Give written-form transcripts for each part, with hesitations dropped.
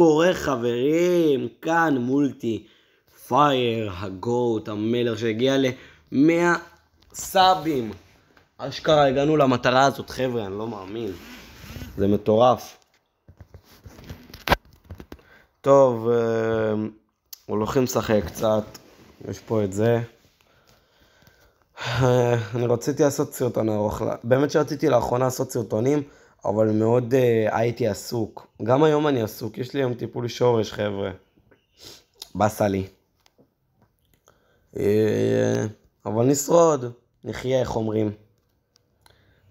קורה חברים? כאן מולטי פייר, הגוט, המלך שהגיע ל100 סאבים. אשכרה הגענו למטרה הזאת חבר'ה, אני לא מאמין. זה מטורף. טוב, הולכים לשחק קצת. יש פה את זה. אני רציתי לעשות סרטון ארוך. באמת שרציתי לאחרונה לעשות סרטונים, אבל מאוד הייתי עסוק. גם היום אני עסוק, יש לי היום טיפול שורש חבר'ה. בסה לי. אבל נשרוד, נחיה איך אומרים.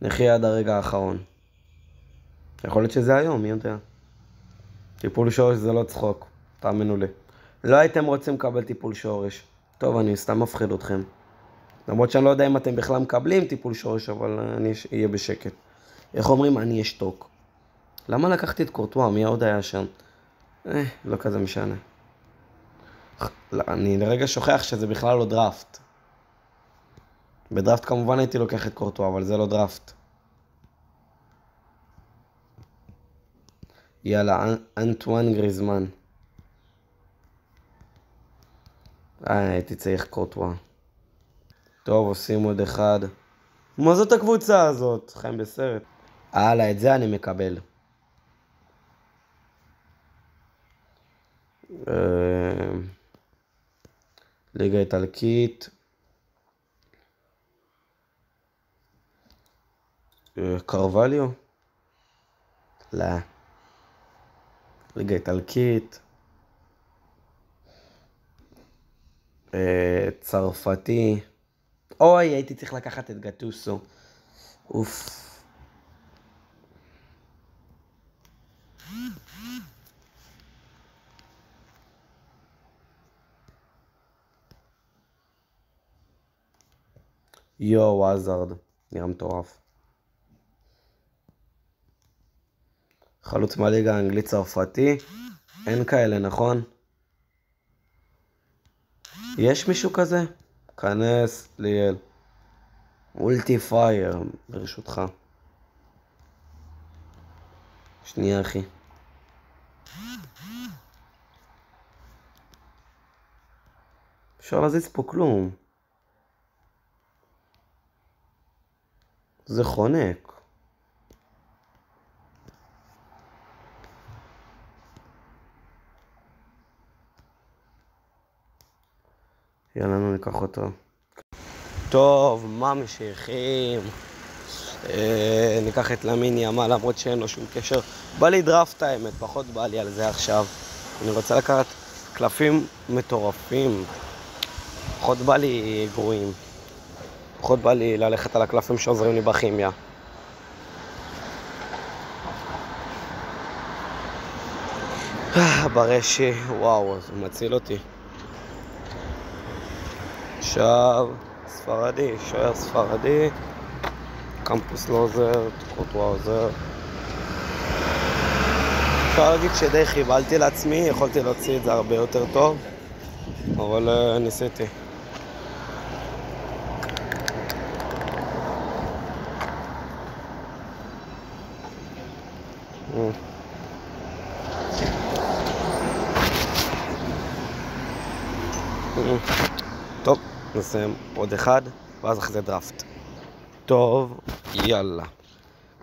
נחיה עד הרגע האחרון. יכול להיות שזה היום, מי יודע. טיפול שורש זה לא צחוק, תאמינו לי. לא הייתם רוצים לקבל טיפול שורש. טוב, אני סתם מפחיד אתכם. למרות שאני לא יודע אם אתם בכלל מקבלים טיפול שורש, אבל אני אהיה בשקט. איך אומרים? אני אשתוק. למה לקחתי את קורטואה? מי עוד היה שם? לא כזה משנה. אני לרגע שוכח שזה בכלל לא דראפט. בדראפט כמובן הייתי לוקח את קורטואה, אבל זה לא דראפט. יאללה, אנטואן גריזמן. הייתי צריך קורטואה. טוב, עושים עוד אחד. מה זאת הקבוצה הזאת? חיים בסרט. הלאה, את זה אני מקבל. ליגה איטלקית. קרווליו? לא. ליגה איטלקית. צרפתי. אוי, הייתי צריך לקחת את גטוסו. אוף. יו, עזרד. נראה מטורף. חלוץ מהליגה האנגלית צרפתי. אין כאלה, נכון? יש מישהו כזה? כנס, ליאל. מולטי פייר, ברשותך. שנייה, אחי. אפשר להזיז פה כלום. זה חונק. יאללה, ניקח אותו. טוב, מה ממשיכים? ניקח את למין יאמל, למרות שאין לו שום קשר. בא לי דראפט האמת, פחות בא לי על זה עכשיו. אני רוצה לקחת קלפים מטורפים. פחות בא לי גרועים. פחות בא לי ללכת על הקלפים שעוזרים לי בכימיה. ברשי, וואו, זה מציל אותי. עכשיו, ספרדי, שוער ספרדי. קמפוס לא עוזר, קורטואה עוזר. אפשר להגיד שדי חיבלתי לעצמי, יכולתי להוציא את זה הרבה יותר טוב, אבל ניסיתי. טוב, נסיים עוד אחד, ואז אחרי זה דראפט. טוב, יאללה.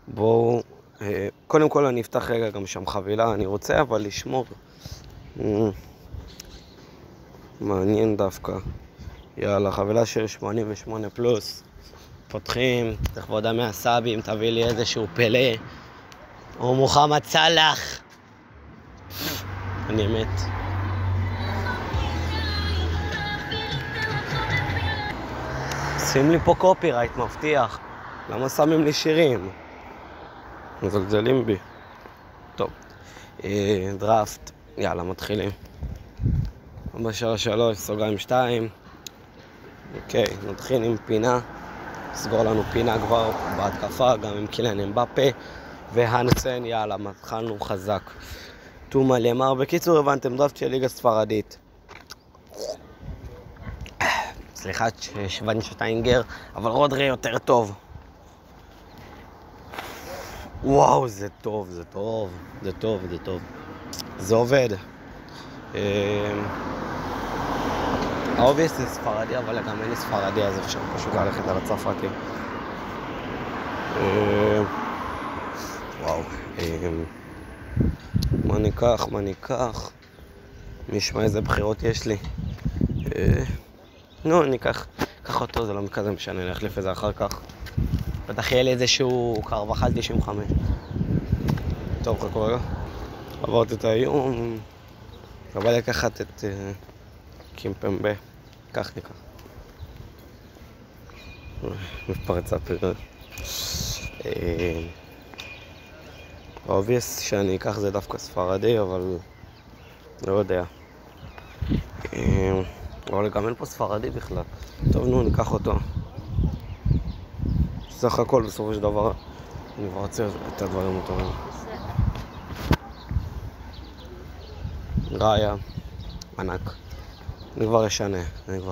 בואו, קודם כל אני אפתח רגע גם שם חבילה, אני רוצה אבל לשמור. מעניין דווקא. יאללה, חבילה של 88 פלוס. פותחים, תכבודה מהסאבים, תביא לי איזשהו פלא. או מוחמד סלאח. אני מת. שים לי פה קופירייט, מבטיח. למה שמים לי שירים? מזלזלים בי. טוב. דראפט. יאללה, מתחילים. 4-3-3, סוגריים 2. אוקיי, נתחיל עם פינה. סגור לנו פינה כבר בהתקפה, גם עם קיליאן אמבפה. והנסן, יאללה, התחלנו חזק. תומה למר. בקיצור, הבנתם, דראפט של ליגה ספרדית. סליחה, שוונשטיינגר, אבל רודרי יותר טוב. וואו, זה טוב, זה טוב, זה טוב, זה טוב. זה עובד. האובייס זה ספרדי, אבל גם אין לי ספרדי, אז אפשר פשוט ללכת על הצרפתי. וואו. מה ניקח? מי ישמע איזה בחירות יש לי. נו, ניקח אותו, זה לא כזה משנה, אני אחליף את זה אחר כך. בטח יהיה לי איזשהו קרבחל 95. טוב, חכו רגע. עברתי את היום. אבל לקחת את קימפמבה. כך ניקח. מפרצה פירות. האובייס שאני אקח זה דווקא ספרדי, אבל לא יודע. אבל גם אין פה ספרדי בכלל. טוב, נו, ניקח אותו. סך הכל, בסופו של דבר, אני כבר רוצה את הדברים הטובים. ראיה, ענק. אני כבר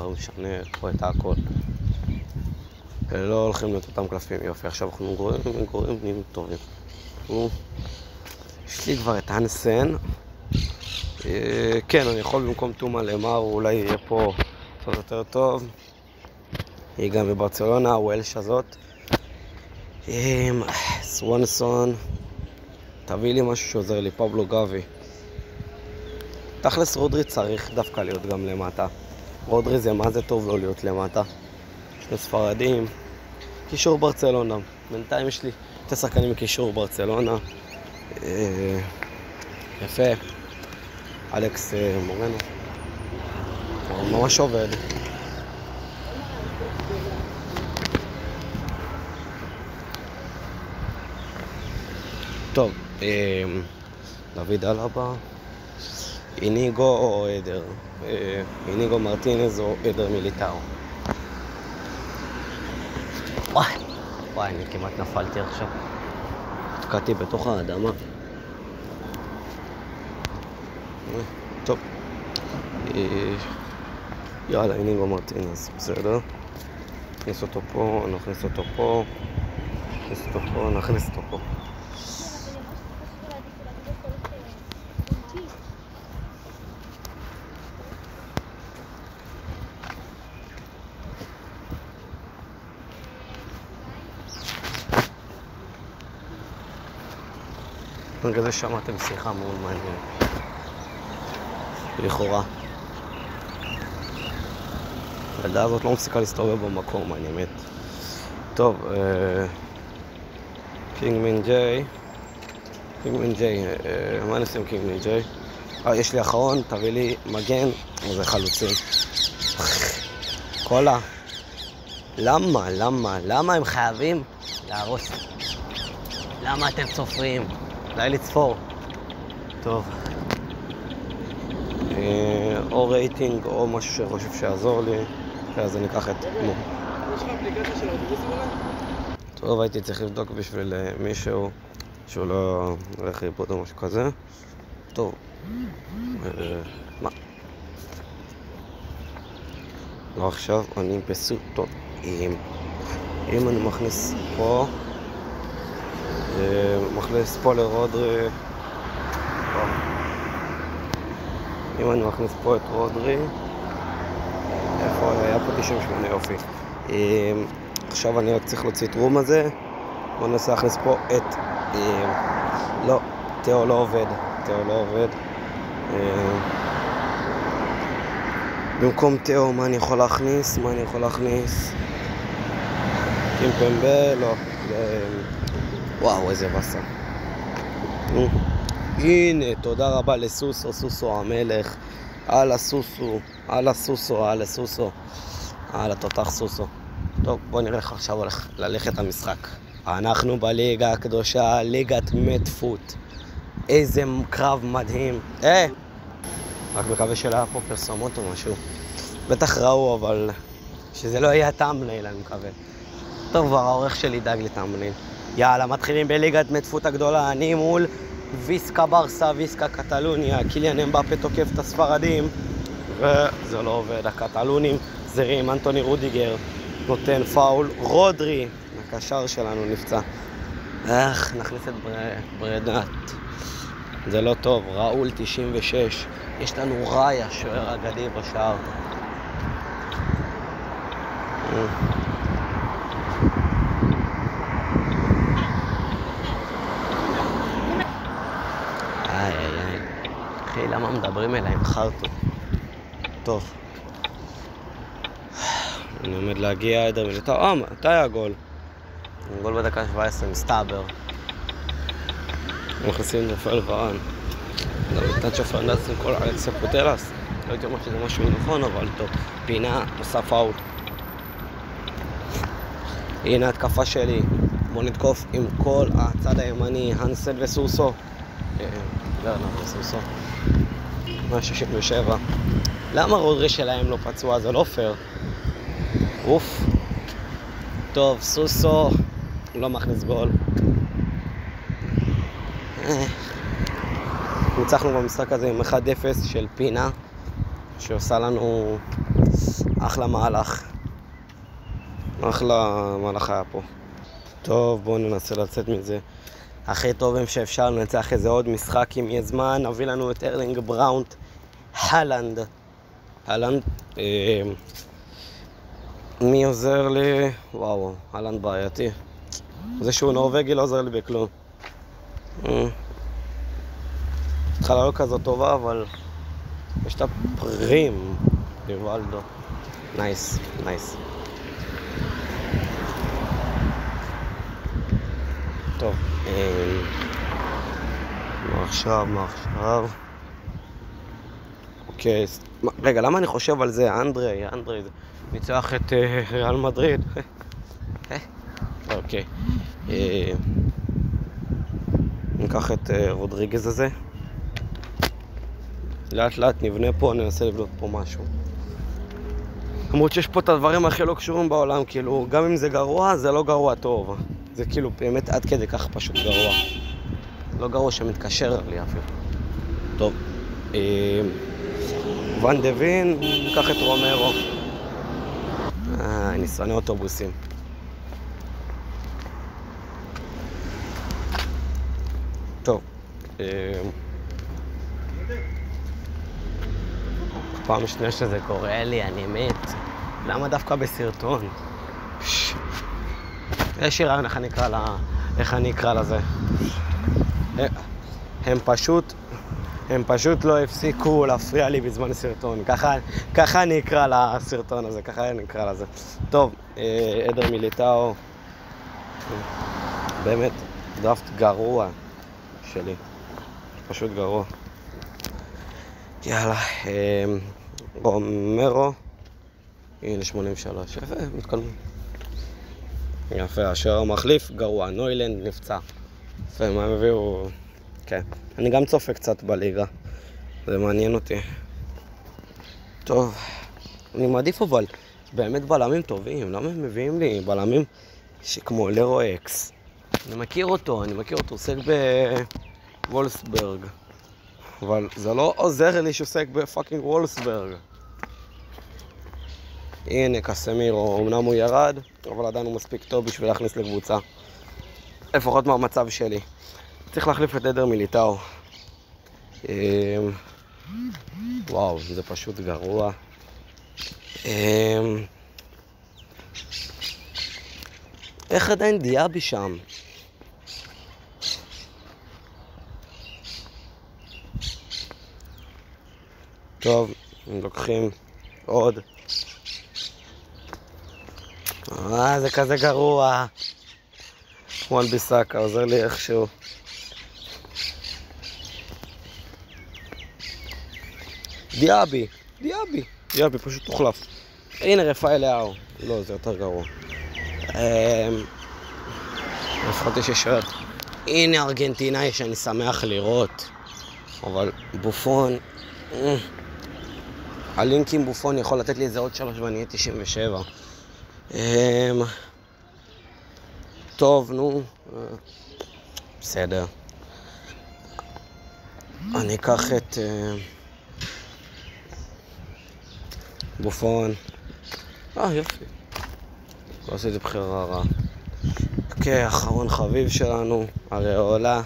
משנה פה את הכל. לא הולכים להיות אותם קלפים, יופי. עכשיו אנחנו גוררים פנים טובים. יש לי כבר את הנסן. כן, אני יכול במקום תומה למר, אולי יהיה פה קצת יותר טוב. היא גם בברצלונה, הוולש הזאת. סוונסון. תביא לי משהו שעוזר לי, פבלו גבי. תכלס רודרי צריך דווקא להיות גם למטה. רודרי זה מה זה טוב לא להיות למטה. שני ספרדים. קישור ברצלונה. בינתיים יש לי את שחקנים מקישור ברצלונה. יפה. אלכס מורנו. ממש עובד. טוב, דוד אלבה. איניגו או עדר? איניגו מרטינז או עדר מיליטאו? וואי, אני כמעט נפלתי עכשיו. התקעתי בתוך האדמה. טוב. יאללה, איניגו מרטינז, בסדר. נכניס אותו פה, נכניס אותו פה. נכניס אותו פה. כזה שמעתם שיחה מאוד מעניינת. לכאורה. הילדה הזאת לא מפסיקה להסתובב במקום, אני מת. טוב, קינגמן ג'יי, מה נשים קינגמן ג'יי? יש לי אחרון, תביא לי מגן, זה חלוצים. קולה. למה הם חייבים להרוס? למה אתם צופרים? די לצפור. טוב. או רייטינג או משהו שחושב שיעזור לי. אז אני אקח את... יש לך אפליקציה של האוטובוסים אולי? טוב, הייתי צריך לבדוק בשביל מישהו שהוא לא הולך לאיבוד או משהו כזה. טוב. מה? לא עכשיו, אני בסוטו. אם אני מכניס פה... מכניס פה לרודרי. אם אני מכניס פה את רודרי, איפה היה פה 98 יופי. עכשיו אני רק צריך להוציא את רום הזה. בוא ננסה להכניס פה את... לא, תאו לא עובד. במקום תאו, מה אני יכול להכניס? קימפמבה, לא. וואו, איזה בסה. הנה, תודה רבה לסוסו המלך. על התותח סוסו. טוב, בוא נראה איך עכשיו הולך ללכת המשחק. אנחנו בליגה הקדושה, ליגת מטפוט. איזה קרב מדהים. רק מקווה שלא היה פה פרסומות או משהו. בטח ראו, אבל שזה לא יהיה טאמבנייל, אני מקווה. טוב, כבר העורך שלי דאג לטאמבנייל. יאללה, מתחילים בליגת מטפוט הגדולה. אני מול ויסקה ברסה, ויסקה קטלוניה. קיליאן אמבפה תוקף את הספרדים. וזה לא עובד, הקטלונים זרים. אנטוני רודיגר נותן פאול. רודרי, הקשר שלנו נפצע. נכניס את ברדת. זה לא טוב. ראול 96. יש לנו ראיה, שוער אגדי בשער. איי. אחי, למה מדברים אליי עם חרטו? טוב. אני עומד להגיע עדר מיליטאו. מתי הגול? גול בדקה 17, מסתבר. מכניסים רפאל ורן. נתן שפרנדס עם כל אלכסיה פוטלס. לא הייתי אומר שזה משהו נכון, אבל טוב. פינה, עושה פאול. הנה התקפה שלי. בוא נתקוף עם כל הצד הימני, הנסל וסוסו. ורנר וסוסו. 167. למה רודרי שלהם לא פצוע? זה לא פייר. אוף. טוב, סוסו לא מכניס גול. ניצחנו במשחק הזה עם 1-0 של פינה, שעושה לנו אחלה מהלך. אחלה מהלך היה פה. טוב, בואו ננסה לצאת מזה. הכי טובים שאפשר, ננצח איזה עוד משחק אם יהיה זמן. נביא לנו את ארלינג בראונט, הלנד. מי עוזר לי? וואו, הלנד בעייתי. זה שהוא נורווגי לא עוזר לי בכלום. התחלה לא כזאת טובה, אבל יש את הפרים. ריבלדו. נייס. טוב. מה עכשיו? אוקיי. רגע, למה אני חושב על זה? אנדרי, ניצח את ריאל מדריד. אוקיי. ניקח את רודריגז הזה. לאט לאט נבנה פה, ננסה לבנות פה משהו. למרות שיש פה את הדברים הכי לא קשורים בעולם, כאילו, גם אם זה גרוע, זה לא גרוע טוב. זה כאילו באמת עד כדי כך פשוט גרוע. לא גרוע שמתקשר לי אפילו. טוב. ון דווין, ניקח את רומרו. אני שונא אוטובוסים. טוב. פעם שנייה שזה קורה לי, אני מת. למה דווקא בסרטון? יש לי רעיון איך אני אקרא לזה. הם פשוט לא הפסיקו להפריע לי בזמן הסרטון. ככה אני אקרא לסרטון הזה, ככה אני אקרא לזה. טוב, עדר מיליטאו. באמת, דראפט גרוע שלי. פשוט גרוע. יאללה, רומרו. הנה 83. יפה, מתקדמים. יפה, השוער המחליף גרוע. נוילנד נפצע. יפה, מה הם הביאו? כן. אני גם צופה קצת בליגה. זה מעניין אותי. טוב. אני מעדיף אבל באמת בלמים טובים. למה הם מביאים לי בלמים שכמו לרו אקס? אני מכיר אותו, עוסק בוולסברג. אבל זה לא עוזר לי שעוסק בפאקינג וולסברג. הנה קסמירו, אמנם הוא ירד, אבל עדיין הוא מספיק טוב בשביל להכניס לקבוצה. לפחות מהמצב שלי. צריך להחליף את עדר מיליטאו. וואו, זה פשוט גרוע. איך עדיין דיאבי שם? טוב, לוקחים עוד. זה כזה גרוע. וואן ביסאקה עוזר לי איכשהו. דיאבי פשוט תוחלף. הנה רפאל לאו. לא, זה יותר גרוע. לפחות יש שוער. הנה ארגנטינאי שאני שמח לראות. אבל בופון... הלינק עם בופון יכול לתת לי איזה עוד 3 ואני אהיה 97. טוב, נו. בסדר. אני אקח את בופון. יופי. לא עשיתי בחירה רעה. אוקיי, אחרון חביב שלנו, הריאולה.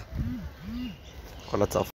כל הצרפת.